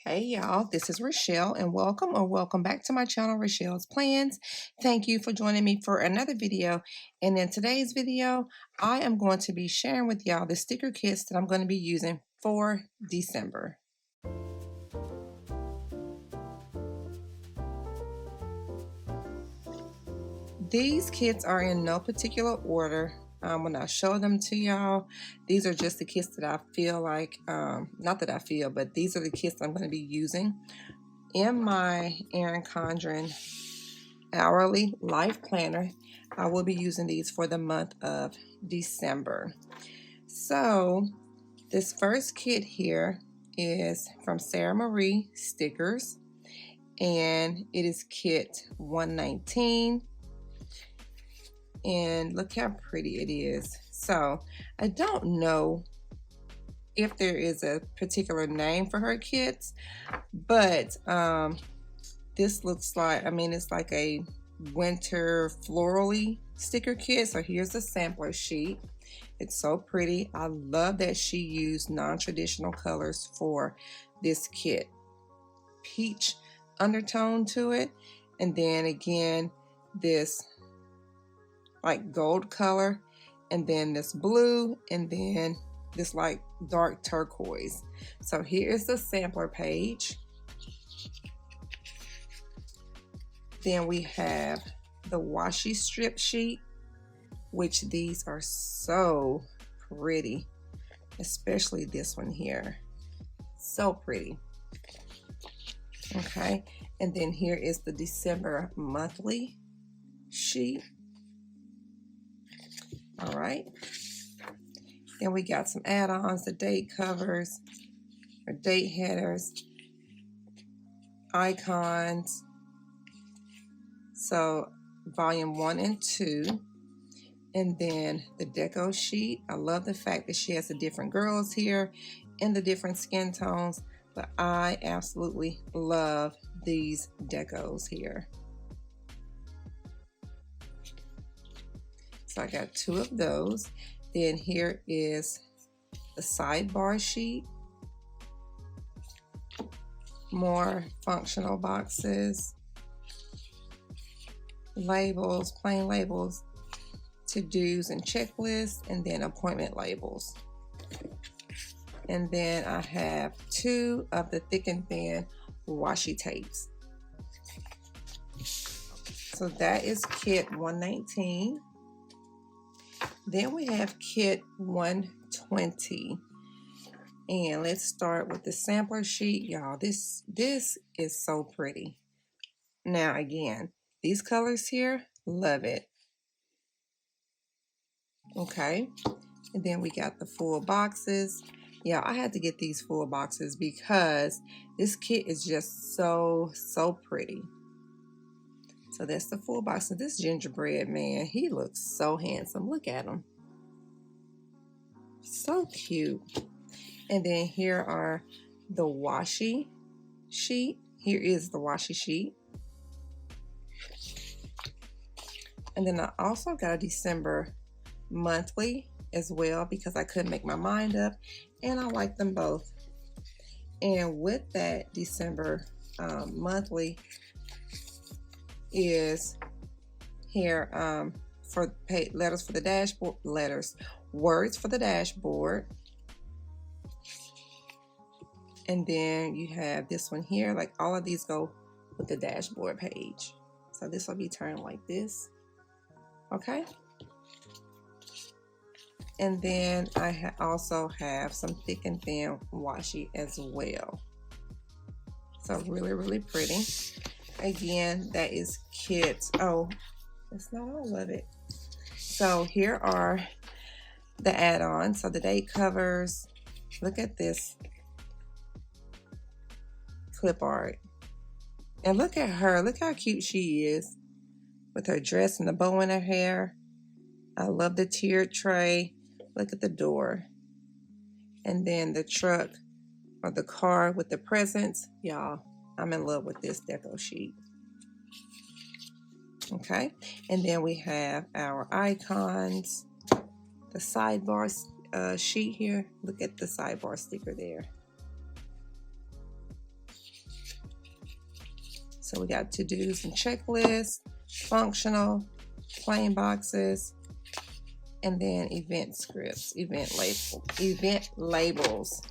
Hey y'all, this is Rachelle and welcome back to my channel, Rachelle's Plans. Thank you for joining me for another video. And in today's video, I am going to be sharing with y'all the sticker kits that I'm going to be using for December. These kits are in no particular order. When I show them to y'all, these are just the kits that I feel like, not that I feel, but these are the kits that I'm going to be using in my Erin Condren hourly life planner. I will be using these for the month of December. So this first kit here is from Sara Marie Stickers, and it is kit 119. And look how pretty it is. So I don't know if there is a particular name for her kits, but this looks like, it's like a winter florally sticker kit. So here's the sampler sheet. It's so pretty. I love that she used non-traditional colors for this kit. Peach undertone to it, and then again this like gold color, and then this blue, and then this like dark turquoise. So here is the sampler page. Then we have the washi strip sheet, which these are so pretty, especially this one here. So pretty. Okay, and then here is the December monthly sheet. All right, then we got some add-ons, the date covers, or date headers, icons. So volume 1 and 2, and then the deco sheet. I love the fact that she has the different girls here and the different skin tones, but I absolutely love these decos here. So I got 2 of those. Then here is the sidebar sheet. More functional boxes. Labels, plain labels, to-dos and checklists, and then appointment labels. And then I have 2 of the thick and thin washi tapes. So that is kit 119. Then we have kit 120. And let's start with the sampler sheet. Y'all, this is so pretty. Now again, these colors here, love it. Okay, and then we got the full boxes. Yeah, I had to get these full boxes because this kit is just so pretty. So that's the full box. And this gingerbread man, he looks so handsome. Look at him. So cute. And then here are the washi sheet. Here is the washi sheet. And then I also got a December monthly as well because I couldn't make my mind up, and I like them both. And with that December monthly is here for letters for the dashboard, words for the dashboard. And then you have this one here, like all of these go with the dashboard page. So this will be turned like this. Okay. And then I also have some thick and thin washi as well. So really pretty. Again, that is kit. Oh, that's not all of it. So here are the add-ons. So the date covers. Look at this clip art. And look at her. Look how cute she is with her dress and the bow in her hair. I love the tiered tray. Look at the door. And then the truck or the car with the presents. Y'all, I'm in love with this deco sheet. Okay, and then we have our icons, the sidebar sheet here. Look at the sidebar sticker there. So we got to-dos and checklists, functional, plain boxes, and then event scripts, event labels.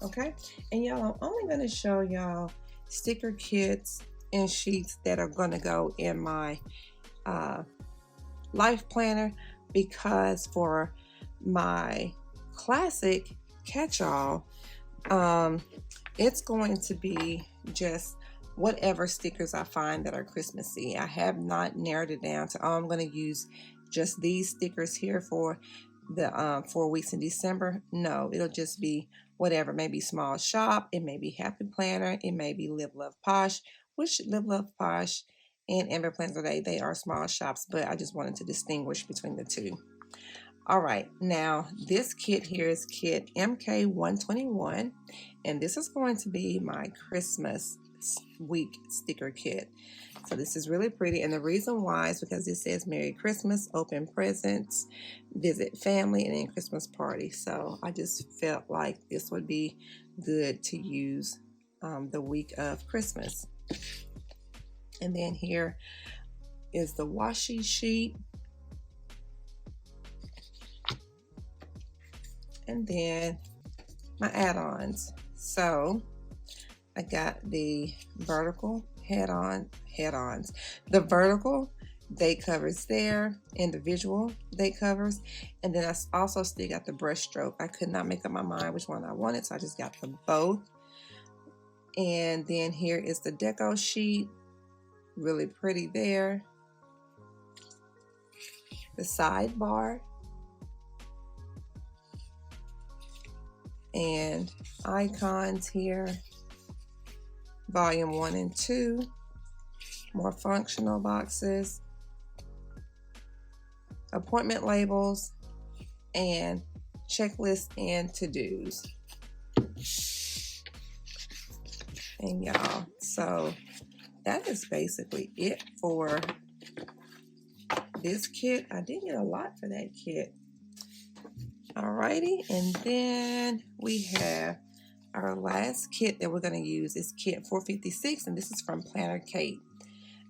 Okay, and y'all, I'm only going to show y'all sticker kits and sheets that are going to go in my life planner, because for my classic catch-all, it's going to be just whatever stickers I find that are Christmassy. I have not narrowed it down to, oh, I'm going to use just these stickers here for the 4 weeks in December. No, it'll just be whatever. Maybe Small Shop, it may be Happy Planner, it may be Live Love Posh, which Live Love Posh and Amber Planner they are small shops, but I just wanted to distinguish between the two. All right, now this kit here is kit MK121, and this is going to be my Christmas week sticker kit. So this is really pretty, and the reason why is because it says Merry Christmas, open presents, visit family, and then Christmas party. So I just felt like this would be good to use the week of Christmas. And then here is the washi sheet. And then my add-ons. So I got the vertical head-ons. The vertical date covers there, individual date covers, and then I also still got the brush stroke. I could not make up my mind which one I wanted, so I just got them both. And then here is the deco sheet, really pretty there. The sidebar and icons here, volume 1 and 2, more functional boxes, appointment labels, and checklists and to-dos. And y'all, so that is basically it for this kit. I did get a lot for that kit. Alrighty, and then we have our last kit that we're going to use is kit 456, and this is from Planner Kate.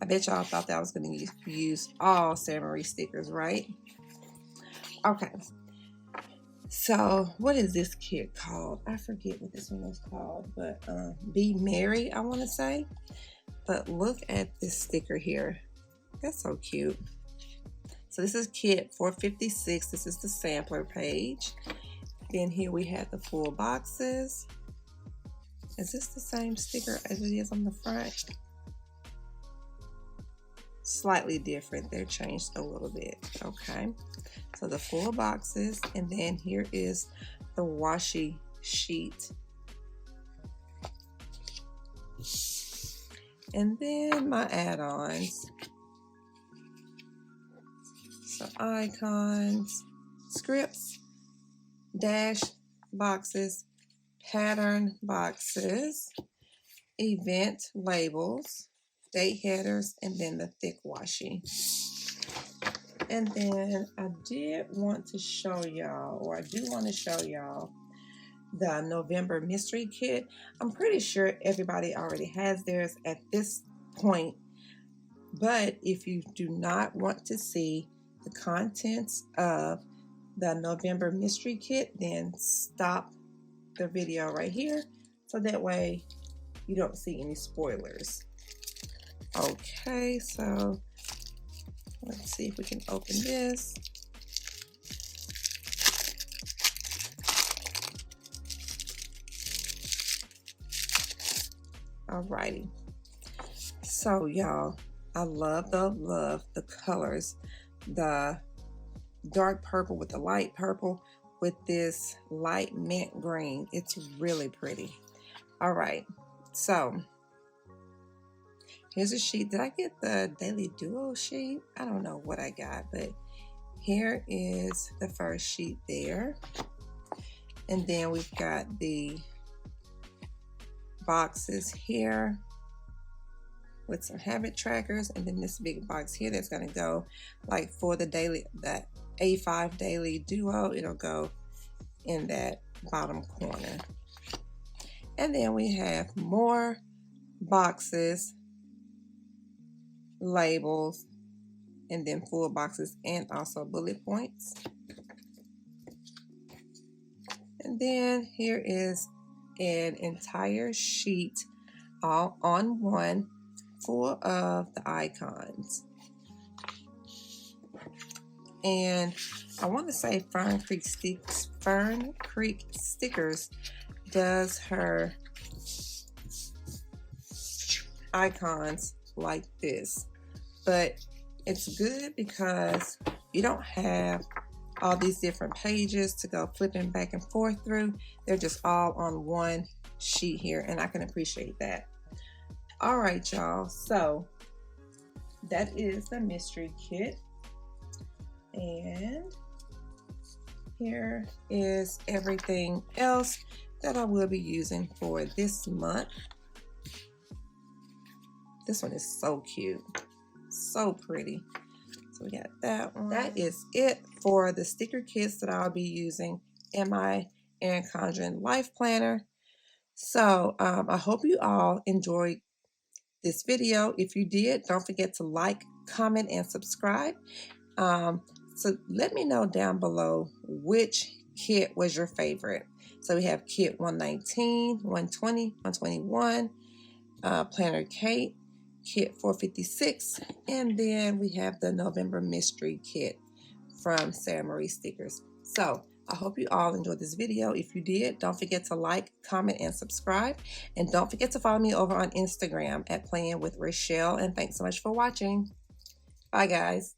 I bet y'all thought that I was going to use all Sarah Marie stickers, right? Okay, so what is this kit called? I forget what this one was called, but Be Merry, I want to say. But look at this sticker here. That's so cute. So this is kit 456. This is the sampler page. Then here we have the full boxes. Is this the same sticker as it is on the front? Slightly different. They're changed a little bit. Okay. So the full boxes, and then here is the washi sheet. And then my add-ons. So icons, scripts, dash boxes, pattern boxes, event labels, date headers, and then the thick washi. And then I did want to show y'all, or I do want to show y'all the November mystery kit. I'm pretty sure everybody already has theirs at this point, but if you do not want to see the contents of the November mystery kit, then stop the video right here, so that way you don't see any spoilers. Okay, so let's see if we can open this. Alrighty, so y'all, I love the colors. The dark purple with the light purple with this light mint green. It's really pretty. All right, so here's a sheet. Did I get the Daily Duo sheet? I don't know what I got, but here is the first sheet there. And then we've got the boxes here with some habit trackers, and then this big box here that's going to go like for the A5 Daily Duo. It'll go in that bottom corner. And then we have more boxes, labels, and then full boxes and also bullet points. And then here is an entire sheet all on one full of the icons. And I want to say Fern Creek Stickers does her icons like this, but it's good because you don't have all these different pages to go flipping back and forth through. They're just all on one sheet here, and I can appreciate that. All right, y'all, so that is the mystery kit, and here is everything else that I will be using for this month. This one is so cute, so pretty. So we got that one. That is it for the sticker kits that I'll be using in my Erin Condren Life Planner. So I hope you all enjoyed this video. If you did, don't forget to like, comment, and subscribe. So let me know down below which kit was your favorite. So we have kit 119, 120, 121, Planner Kate, kit 456, and then we have the November mystery kit from Sara Marie Stickers. So I hope you all enjoyed this video. If you did, don't forget to like, comment, and subscribe. And don't forget to follow me over on Instagram at Playing with Rachelle. And thanks so much for watching. Bye, guys.